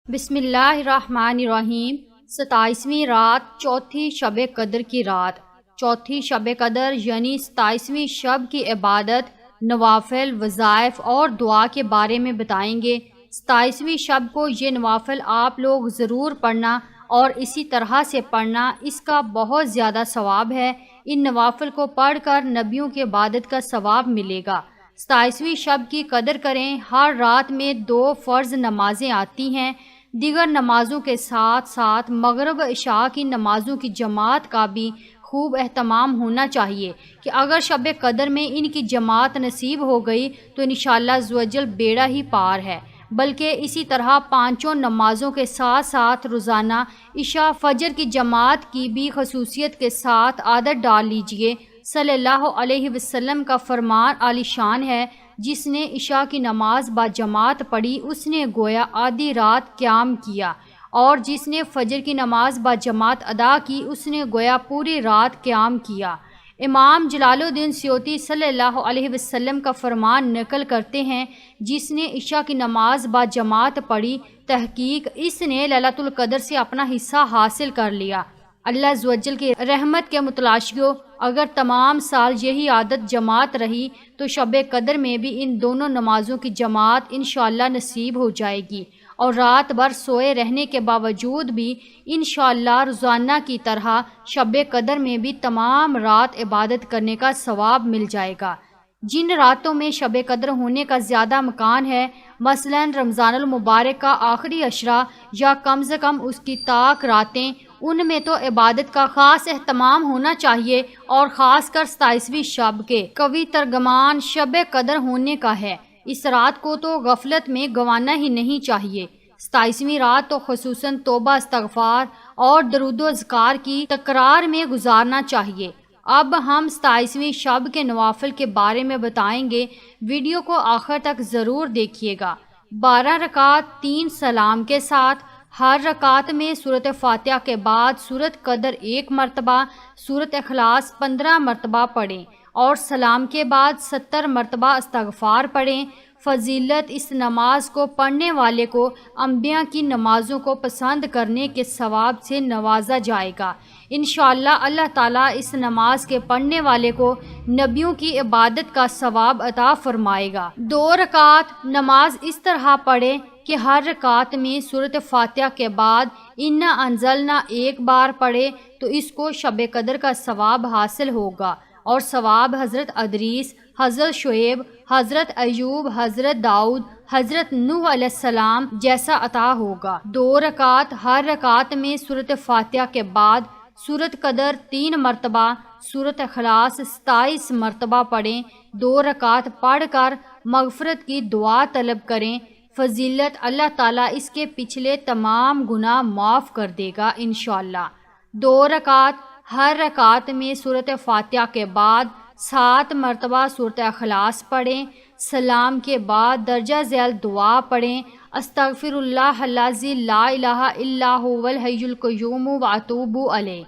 بسم اللہ الرحمن الرحیم۔ 27ویں رات چوتھی شب قدر کی رات۔ چوتھی شب قدر یعنی 27ویں شب کی عبادت، نوافل، وظائف اور دعا کے بارے میں بتائیں گے۔ 27ویں شب کو یہ نوافل آپ لوگ ضرور پڑھنا اور اسی طرح سے پڑھنا، اس کا بہت زیادہ ثواب ہے۔ ان نوافل کو پڑھ کر نبیوں کی عبادت کا ثواب ملے گا۔ 27ویں شب کی قدر کریں۔ ہر رات میں 2 فرض نمازیں آتی ہیں۔ دیگر نمازوں کے ساتھ ساتھ مغرب و عشاء کی نمازوں کی جماعت کا بھی خوب اہتمام ہونا چاہیے کہ اگر شب قدر میں ان کی جماعت نصیب ہو گئی تو انشاءاللہ عزوجل بیڑا ہی پار ہے۔ بلکہ اسی طرح 5 نمازوں کے ساتھ ساتھ روزانہ عشاء فجر کی جماعت کی بھی خصوصیت کے ساتھ عادت ڈال لیجئے۔ صلی اللہ علیہ وسلم کا فرمان عالی شان ہے، جس نے عشاء کی نماز با جماعت پڑھی اس نے گویا آدھی رات قیام کیا، اور جس نے فجر کی نماز با جماعت ادا کی اس نے گویا پوری رات قیام کیا۔ امام جلال الدین سیوطی صلی اللہ علیہ وسلم کا فرمان نقل کرتے ہیں، جس نے عشاء کی نماز با جماعت پڑھی تحقیق اس نے لیلۃ القدر سے اپنا حصہ حاصل کر لیا۔ اللہ عزوجل کی رحمت کے متلاشیوں، اگر تمام سال یہی عادت جماعت رہی تو شب قدر میں بھی ان دونوں نمازوں کی جماعت انشاءاللہ نصیب ہو جائے گی، اور رات بھر سوئے رہنے کے باوجود بھی انشاءاللہ روزانہ کی طرح شب قدر میں بھی تمام رات عبادت کرنے کا ثواب مل جائے گا۔ جن راتوں میں شب قدر ہونے کا زیادہ امکان ہے، مثلا رمضان المبارک کا آخری عشرہ یا کم سے کم اس کی طاق راتیں، ان میں تو عبادت کا خاص اہتمام ہونا چاہیے، اور خاص کر 27ویں شب کے قوی ترجمان شب قدر ہونے کا ہے۔ اس رات کو تو غفلت میں گنوانا ہی نہیں چاہیے۔ 27ویں رات تو خصوصاً توبہ استغفار اور درود و اذکار کی تکرار میں گزارنا چاہیے۔ اب ہم 27ویں شب کے نوافل کے بارے میں بتائیں گے، ویڈیو کو آخر تک ضرور دیکھیے گا۔ 12 رکعت 3 سلام کے ساتھ، ہر رکعت میں سورۃ فاتحہ کے بعد سورۃ قدر 1 مرتبہ، سورۃ اخلاص 15 مرتبہ پڑھیں، اور سلام کے بعد 70 مرتبہ استغفار پڑھیں۔ فضیلت: اس نماز کو پڑھنے والے کو انبیاء کی نمازوں کو پسند کرنے کے ثواب سے نوازا جائے گا۔ انشاءاللہ اللہ تعالیٰ اس نماز کے پڑھنے والے کو نبیوں کی عبادت کا ثواب عطا فرمائے گا۔ 2 رکعت نماز اس طرح پڑھیں کہ ہر رکعت میں سورۃ فاتحہ کے بعد انا انزلنا 1 بار پڑھے تو اس کو شب قدر کا ثواب حاصل ہوگا، اور ثواب حضرت ادریس، حضرت شعیب، حضرت ایوب، حضرت داؤد، حضرت نوح علیہ السلام جیسا عطا ہوگا۔ 2 رکعت ہر رکعت میں سورۃ فاتحہ کے بعد سورۃ قدر 3 مرتبہ، سورۃ اخلاص 27 مرتبہ پڑھیں۔ 2 رکعت پڑھ کر مغفرت کی دعا طلب کریں۔ فضیلت: اللہ تعالیٰ اس کے پچھلے تمام گناہ معاف کر دے گا انشاءاللہ۔ 2 رکعت ہر رکعت میں سورۃ فاتحہ کے بعد 7 مرتبہ سورۃ اخلاص پڑھیں۔ سلام کے بعد درجہ ذیل دعا پڑھیں، استغفر اللہ الذی لا الہ الا هو الحی القیوم واتوب الیہ۔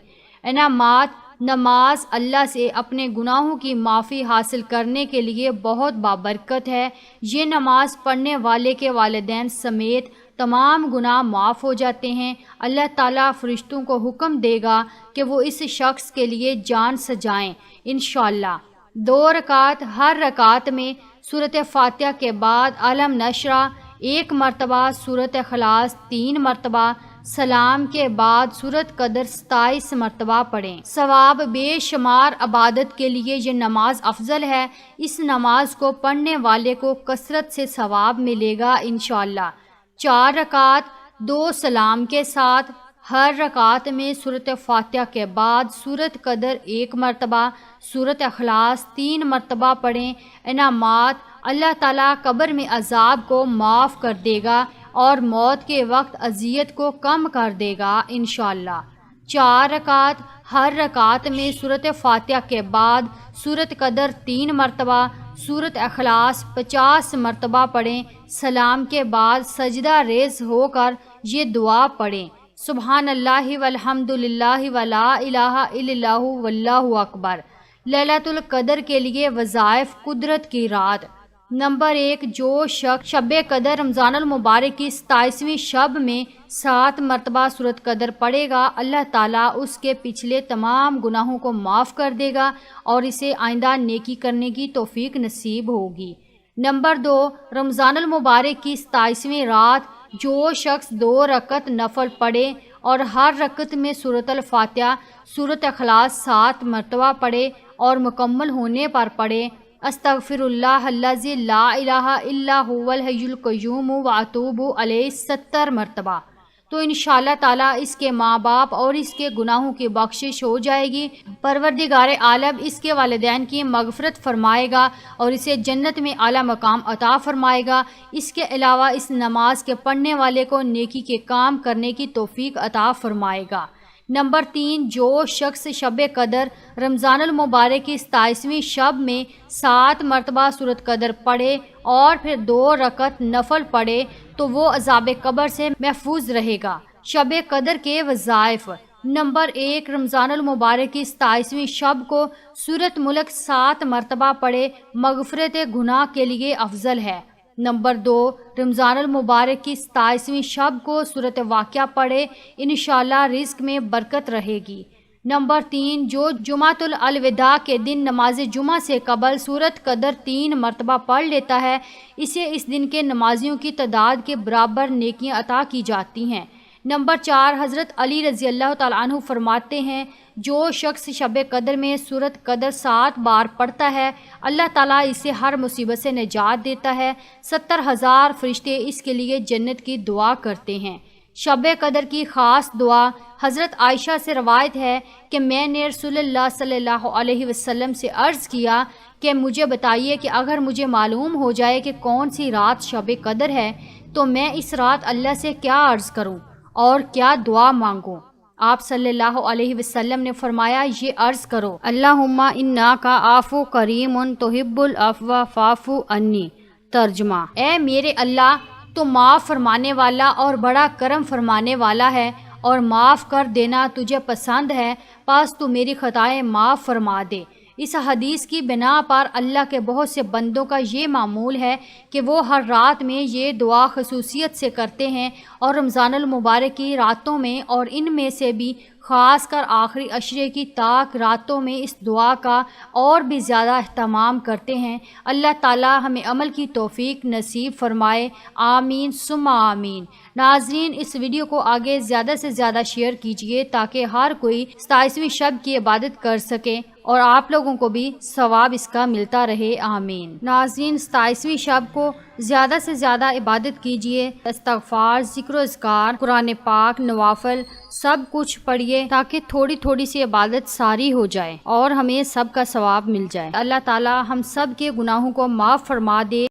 انعامات: نماز اللہ سے اپنے گناہوں کی معافی حاصل کرنے کے لیے بہت بابرکت ہے۔ یہ نماز پڑھنے والے کے والدین سمیت تمام گناہ معاف ہو جاتے ہیں۔ اللہ تعالیٰ فرشتوں کو حکم دے گا کہ وہ اس شخص کے لیے جان سجائیں انشاءاللہ۔ 2 رکعت ہر رکعت میں سورۃ فاتحہ کے بعد علم نشرہ 1 مرتبہ، سورۃ اخلاص 3 مرتبہ، سلام کے بعد سورۃ قدر 27 مرتبہ پڑھیں۔ ثواب: بے شمار عبادت کے لیے یہ نماز افضل ہے۔ اس نماز کو پڑھنے والے کو کثرت سے ثواب ملے گا انشاءاللہ۔ 4 رکعت 2 سلام کے ساتھ، ہر رکعت میں سورۃ فاتحہ کے بعد سورۃ قدر 1 مرتبہ، سورۃ اخلاص 3 مرتبہ پڑھیں۔ انعامات: اللہ تعالیٰ قبر میں عذاب کو معاف کر دے گا اور موت کے وقت اذیت کو کم کر دے گا انشاءاللہ۔ 4 رکعت ہر رکعت میں سورۃ فاتحہ کے بعد سورۃ قدر 3 مرتبہ، سورۃ اخلاص 50 مرتبہ پڑھیں۔ سلام کے بعد سجدہ ریز ہو کر یہ دعا پڑھیں، سبحان اللہ والحمد للہ ولا الہ الا اللہ واللہ اکبر۔ لیلۃ القدر کے لیے وظائف: قدرت کی رات، نمبر 1، جو شخص شب قدر رمضان المبارک کی 27ویں شب میں 7 مرتبہ سورۃ قدر پڑھے گا، اللہ تعالیٰ اس کے پچھلے تمام گناہوں کو معاف کر دے گا اور اسے آئندہ نیکی کرنے کی توفیق نصیب ہوگی۔ نمبر 2، رمضان المبارک کی 27ویں رات جو شخص 2 رکعت نفل پڑھے اور ہر رکعت میں سورۃ الفاتحہ، سورۃ اخلاص 7 مرتبہ پڑھے اور مکمل ہونے پر پڑھے استغفر اللہ الذی لا الہ الا هو الحی القیوم واتوب الیہ 70 مرتبہ، تو انشاءاللہ تعالیٰ اس کے ماں باپ اور اس کے گناہوں کی بخشش ہو جائے گی، پروردگار عالم اس کے والدین کی مغفرت فرمائے گا اور اسے جنت میں اعلیٰ مقام عطا فرمائے گا۔ اس کے علاوہ اس نماز کے پڑھنے والے کو نیکی کے کام کرنے کی توفیق عطا فرمائے گا۔ نمبر 3، جو شخص شب قدر رمضان المبارک کی 27ویں شب میں 7 مرتبہ سورۃ قدر پڑھے اور پھر 2 رکعت نفل پڑھے تو وہ عذاب قبر سے محفوظ رہے گا۔ شب قدر کے وظائف: نمبر 1، رمضان المبارک کی 27ویں شب کو سورۃ ملک 7 مرتبہ پڑھے مغفرت گناہ کے لیے افضل ہے۔ نمبر 2، رمضان المبارک کی 27ویں شب کو سورۃ واقعہ پڑھے، انشاءاللہ رزق میں برکت رہے گی۔ نمبر 3، جو جمعۃ الوداع کے دن نماز جمعہ سے قبل سورۃ قدر 3 مرتبہ پڑھ لیتا ہے، اسے اس دن کے نمازیوں کی تعداد کے برابر نیکیاں عطا کی جاتی ہیں۔ نمبر 4، حضرت علی رضی اللہ تعالیٰ عنہ فرماتے ہیں، جو شخص شب قدر میں سورۃ قدر 7 بار پڑھتا ہے، اللہ تعالیٰ اسے ہر مصیبت سے نجات دیتا ہے، 70,000 فرشتے اس کے لیے جنت کی دعا کرتے ہیں۔ شب قدر کی خاص دعا: حضرت عائشہ سے روایت ہے کہ میں نے رسول اللہ صلی اللہ علیہ وسلم سے عرض کیا کہ مجھے بتائیے کہ اگر مجھے معلوم ہو جائے کہ کون سی رات شب قدر ہے تو میں اس رات اللہ سے کیا عرض کروں اور کیا دعا مانگوں؟ آپ صلی اللہ علیہ وسلم نے فرمایا، یہ عرض کرو، اللہم انک عفو کریم تحب العفو فاعف عنی۔ ترجمہ: اے میرے اللہ، تو معاف فرمانے والا اور بڑا کرم فرمانے والا ہے اور معاف کر دینا تجھے پسند ہے، پس تو میری خطائیں معاف فرما دے۔ اس حدیث کی بنا پر اللہ کے بہت سے بندوں کا یہ معمول ہے کہ وہ ہر رات میں یہ دعا خصوصیت سے کرتے ہیں اور رمضان المبارک کی راتوں میں اور ان میں سے بھی خاص کر آخری عشرے کی تاک راتوں میں اس دعا کا اور بھی زیادہ اہتمام کرتے ہیں۔ اللہ تعالی ہمیں عمل کی توفیق نصیب فرمائے، آمین ثم آمین۔ ناظرین، اس ویڈیو کو آگے زیادہ سے زیادہ شیئر کیجیے تاکہ ہر کوئی 27ویں شب کی عبادت کر سکے اور آپ لوگوں کو بھی ثواب اس کا ملتا رہے، آمین۔ ناظرین، 27ویں شب کو زیادہ سے زیادہ عبادت کیجیے، استغفار، ذکر و اذکار، قرآن پاک، نوافل سب کچھ پڑھیے تاکہ تھوڑی تھوڑی سی عبادت ساری ہو جائے اور ہمیں سب کا ثواب مل جائے۔ اللہ تعالی ہم سب کے گناہوں کو معاف فرما دے۔